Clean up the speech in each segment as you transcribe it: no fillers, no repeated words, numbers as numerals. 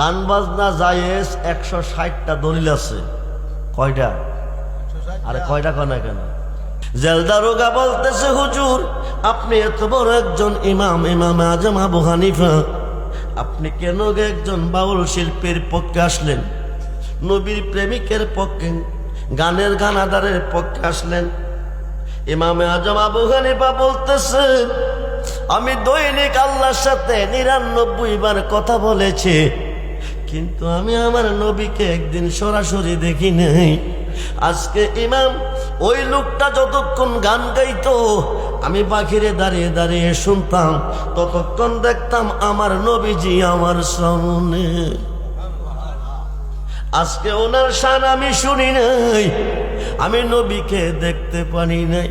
গান বাজনা জায়েজ 160টা দলিল আছে। কয়টা? আরে কয়টা কয় কেন? জেলদারোগা বলতেছে, হুজুর আপনি এত বড় একজন ইমাম, ইমাম আজম আবু হানিফা, আপনি কেন একজন বাউল শিল্পীর পক্ষে আসলেন, নবীর প্রেমিকের পক্ষে, গানের গানাদারের পক্ষে আসলেন? ইমাম আজম আবু হানিফা বলতেছে, আমি দৈনিক আল্লাহর সাথে 99 বার কথা বলেছি, কিন্তু আমি আমার নবীকে একদিন সরাসরি দেখি নাই। আজকে ইমাম, ওই লোকটা যতক্ষণ গান গাইতো আমি বাহিরে দাঁড়িয়ে দাঁড়িয়ে শুনতাম, ততক্ষণ দেখতাম আমার নবীজি আমার সামনে। আজকে ওনার শান আমি শুনি নাই, আমি নবীকে দেখতে পারি নাই।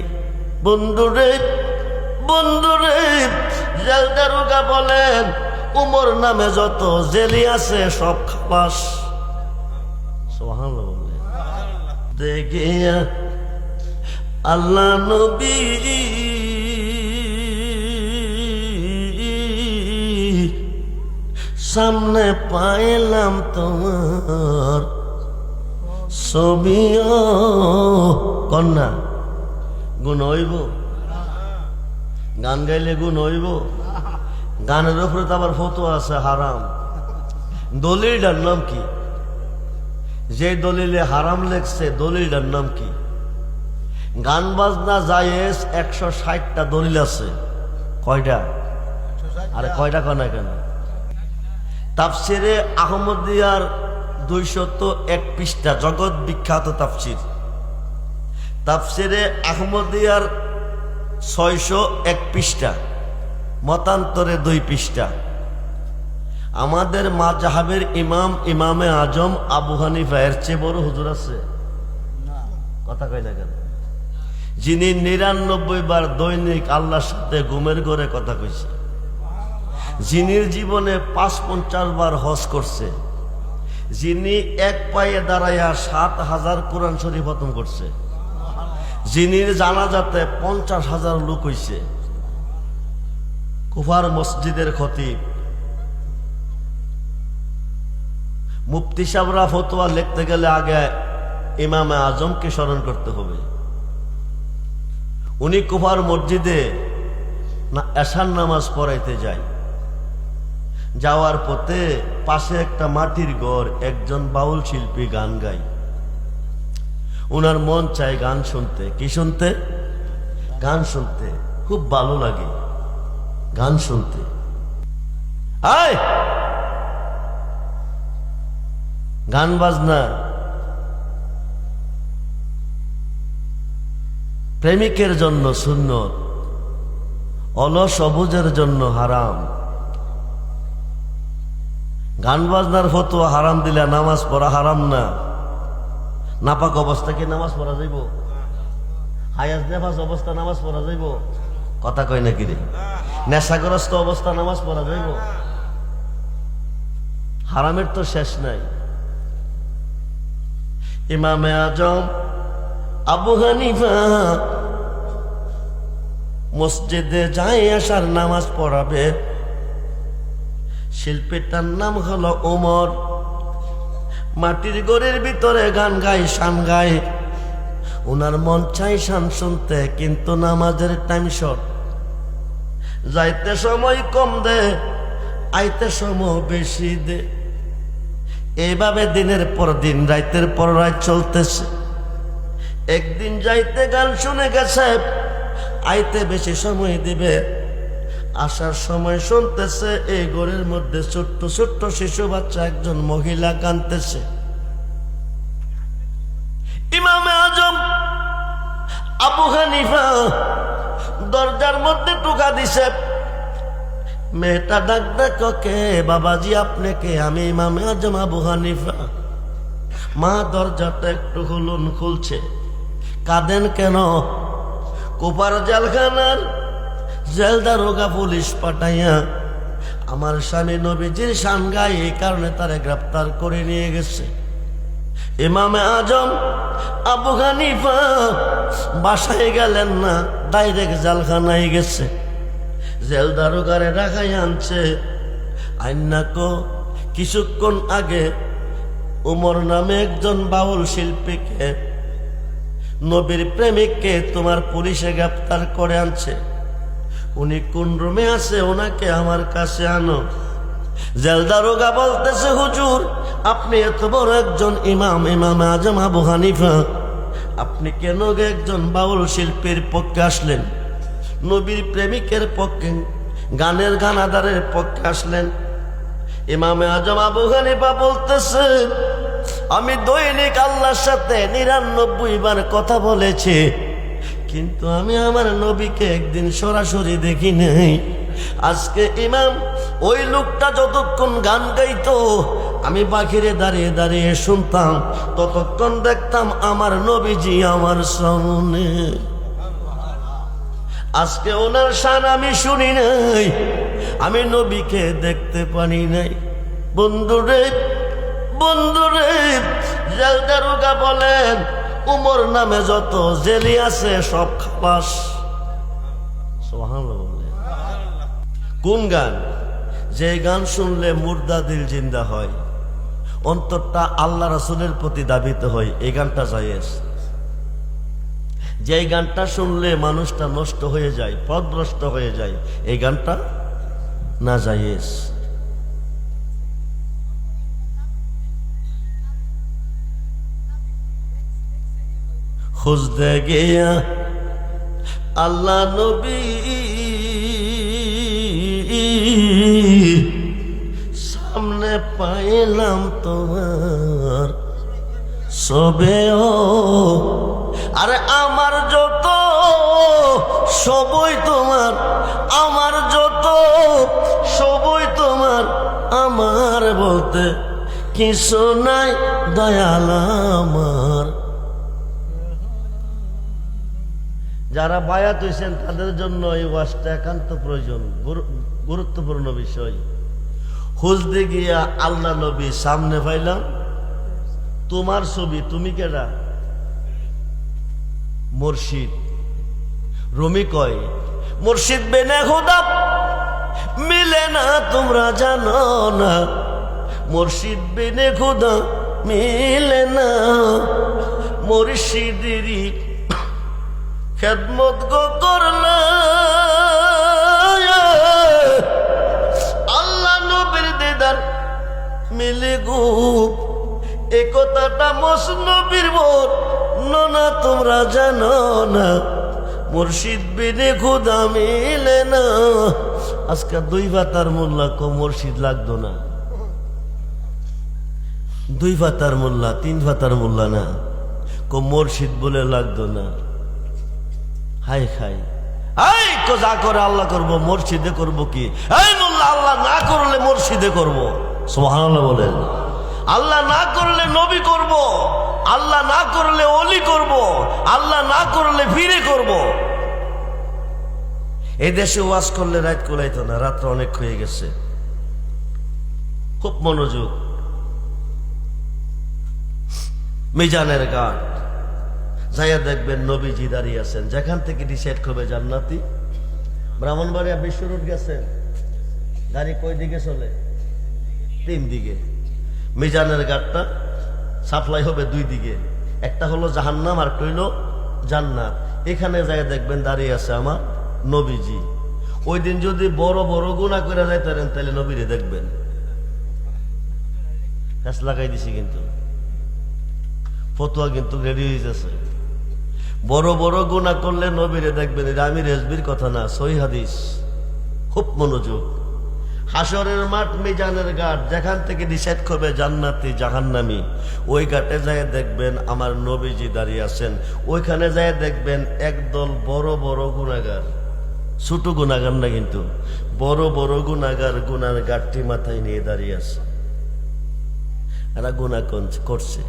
বন্ধুরে বন্ধুরে, জেলদারোগা বলেন, উমর নামে যত জেলি আছে সব খালাস। সুবহানাল্লাহ বলে দেখিয়া আল্লাহ নবী সামনে পাইলাম তোমার ছবি। কন্যা গুণ হইব? গান গাইলে গুণ হইব? গানের উপরে তো আবার ফতোয়া আছে হারাম। দলিলটার নাম কি? যে দলিলে হারাম লেখছে দলিলটার নাম কি? গান বাজনা জায়েজ 160টা দলিল আছে। কয়টা? আরে কয়টা কয় কেন? তাফসিরে আহমদিয়ার 201 পৃষ্ঠা, জগৎ বিখ্যাত তাফসির। তাফসিরে আহমদিয়ার 601 পৃষ্ঠা, মতান্তরে 2 পৃষ্ঠা। আমাদের মাযহাবের ইমাম, ইমামে আজম আবু হানিফা এর চেয়ে বড় হুজুর আছে? কথা কয় না কেন? যিনি 99 বার দৈনিক আল্লাহর সাথে ঘুমের ঘরে কথা কইছে, যিনি জীবনে 550 বার হজ করছে, যিনি এক পায়ে দাঁড়াইয়া 7000 কোরআন শরীফ খতম করছে, যিনি জানাজাতে 50,000 লোক হইছে, কুফার মসজিদের খতিব, মুফতি সাহেবরা ফতোয়া লিখতে গেলে আগে ইমামে আজমকে স্মরণ করতে হবে। উনি কুফার মসজিদে এশার নামাজ পড়াইতে যায়, যাওয়ার পথে পাশে একটা মাটির ঘর, একজন বাউল শিল্পী গান গায়। উনার মন চায় গান শুনতে। কি শুনতে? গান শুনতে। খুব ভালো লাগে গান শুনতে। আয় গান বাজনা প্রেমিকের জন্য সুন্নত, অলস সবুজের জন্য হারাম। গান বাজনার ফতোয়া হারাম দিলে নামাজ পড়া হারাম না? নাপাক অবস্থা কি নামাজ পড়া যাইব? হায়াজ নেফাজ অবস্থা নামাজ পড়া যাইব? কথা কয় নাকি রে? নেশাগ্রস্ত অবস্থা নামাজ পড়া যাইব? হারামের তো শেষ নাই। ইমামে আজম আবু হানিফা মসজিদে যায়, আসার নামাজ পড়াবে। শিল্পীটার নাম হলো ওমর। মাটির ঘরের ভিতরে গান গায়, শান গায়। ওনার মন চাই শান শুনতে, কিন্তু নামাজের টাইম শর্ট। যাইতে সময় কম দে, আইতে সময় বেশি দে। এইভাবে দিনের পর দিন, রাইতের পর রাত চলতেছে। একদিন যাইতে গান শুনে গেছে, আইতে বেশি সময় দিবে। আসার সময় শুনতেছে এই ঘরের মধ্যে ছোট্ট ছোট্ট শিশু বাচ্চা একজন মহিলা কাঁদতেছে। ইমামে আজম আবু হানিফা দরজার মধ্যে টোকা দিছে। মেয়েটা ডাক দেখো, কে বাবাজি আপনি কে? আমি ইমামে আজম আবু হানিফা। মা দরজাটা একটু খুলছে। কাঁদেন কেন? কুপার জেলখানার জেলদারোগা পুলিশ পাঠাইয়া আমার স্বামী নবীজির শান গায়, এই কারণে তারে গ্রেফতার করে নিয়ে গেছে। ইমামে আজম আবু হানিফা বাসায় গেলেন না, ডাইরেক্ট জেলখানায় গেছে। জেলদারোগারে রাখাই আনছে। আইনাকো কিছুক্ষণ আগে উমর নামে একজন বাউল শিল্পীকে, নবীর প্রেমিককে তোমার পুলিশে গ্রেফতার করে আনছে। উনি কোন রুমে আছে, ওনাকে আমার কাছে আনো। জেল দারোগা বলতেছে, হুজুর আপনি এত বড় একজন ইমাম, ইমাম আজম আবু হানিফা, আপনি কেন একজন বাউল শিল্পীর পক্ষে আসলেন? নবীর প্রেমিকের পক্ষে, গানের গানাদারের পক্ষে আসলেন। ইমাম আজম আবু হানিফা বলতেছে, আমি দৈনিক আল্লাহর সাথে ৯৯ বার কথা বলেছি, কিন্তু আমি আমার নবীকে একদিন সরাসরি দেখি নাই। আজকে ইমাম, ওই লোকটা যতক্ষণ গান গাইতো আমি বাহিরে দাঁড়িয়ে দাঁড়িয়ে শুনতাম, ততক্ষণ দেখতাম আমার নবীজি আমার সামনে। আজকে ওনার শান আমি শুনি নাই, আমি নবীকে দেখতে পারি নাই। বন্ধুরে বন্ধুরে, জেল দারোগা বলেন উমর নামে যত জেলি আছে সব খালাস। সুবহানাল্লাহ বলে। কোন গান? যে গান শুনলে মুর্দা দিল জিন্দা হয়, অন্তরটা আল্লাহ রাসূলের প্রতি দাবিত হয়, এই গানটা জায়েজ। যে গানটা শুনলে মানুষটা নষ্ট হয়ে যায়, পথভ্রষ্ট হয়ে যায়, এই গানটা না জায়েজ। খুঁজতে গিয়া আল্লাহ নবী সামনে পাইলাম তোমার সবেও, আরে আমার যত সবই তোমার, আমার যত সবই তোমার, আমার বলতে কিছু নাই দয়াল আমার। যারা বায়াত হয়েছেন তাদের জন্য এই ওয়াজটা একান্ত প্রয়োজন, গুরুত্বপূর্ণ বিষয়। খুঁজতে গিয়া আল্লাহ নবী সামনে পাইলাম তোমার ছবি। তুমি কেডা? মুর্শিদ। রুমি কয়, মুর্শিদ বেনে খুদা মিলে না, তোমরা জানো না, মুর্শিদ বেনে খুদা মিলে না। মুর্শিদেরই খেদমত গো করলে আল্লাহ নবীর দিদার মিলে গো। এ কথাটা মসনবীর বল না, তোমরা জানো না, মুর্শিদ বিনে খুদা মিলে না। আজকে 2 ভাতার মোল্লা কো মুর্শিদ লাগতো না, 2 ভাতার মোল্লা 3 ভাতার মোল্লা না, কো মুর্শিদ বলে লাগতো না। হাই খাই এই কো যা করে আল্লাহ করব, মুর্শিদে করব কি? এই মোল্লা আল্লাহ না করলে মুর্শিদে করব। সুবহানাল্লাহ বলেন। আল্লাহ না করলে নবী করব, আল্লাহ না করলে ওলি করব, আল্লাহ না করলে ফিরে করব। এই দেশে ওয়াজ করলে রাত কোলাইতো না, রাত্র অনেক হয়ে গেছে। খুব মনোযোগ। মিজানের ঘাট যাইয়া দেখবেন নবীজি দাঁড়িয়ে আছেন। যেখান থেকে ডিসাইড করবে জান্নাতি, ব্রাহ্মণবাড়িয়া বিশ্ব রোড গেছেন, গাড়ি কই দিকে চলে? 3 দিকে। মিজানের ঘাটটা সাপ্লাই হবে 2 দিকে, একটা হলো জাহান্নাম আর একটা হইলো জান্নাত। এখানে যাইয়া দেখবেন দাঁড়িয়ে আছে আমার নবীজি। ওই দিন যদি বড় বড় গুনাহ করে যাইতেন তাহলে নবীরে দেখবেন। গাছ লাগাই দিছি, কিন্তু ফতোয়া কিন্তু রেডি হয়ে যাচ্ছে। বড় বড় গুনাহ করলে নবীরে দেখবেন, এটা আমি রেজবির কথা না, সহিহ হাদিস। খুব মনোযোগ। হাসরের মাঠ মিজানের ঘাট, যেখান থেকে ডিসাইড করবে জান্নাতি জাহান্নামী, ওই ঘাটে যায় দেখবেন আমার নবীজি দাঁড়িয়ে আছেন। ওইখানে যায় দেখবেন একদল বড় বড় গুনাহগার, ছোট গুনাহগার না কিন্তু, বড় বড় গুনাহগার গুনার ঘাটটি মাথায় নিয়ে দাঁড়িয়ে আছে। এরা গুনাহ করছে।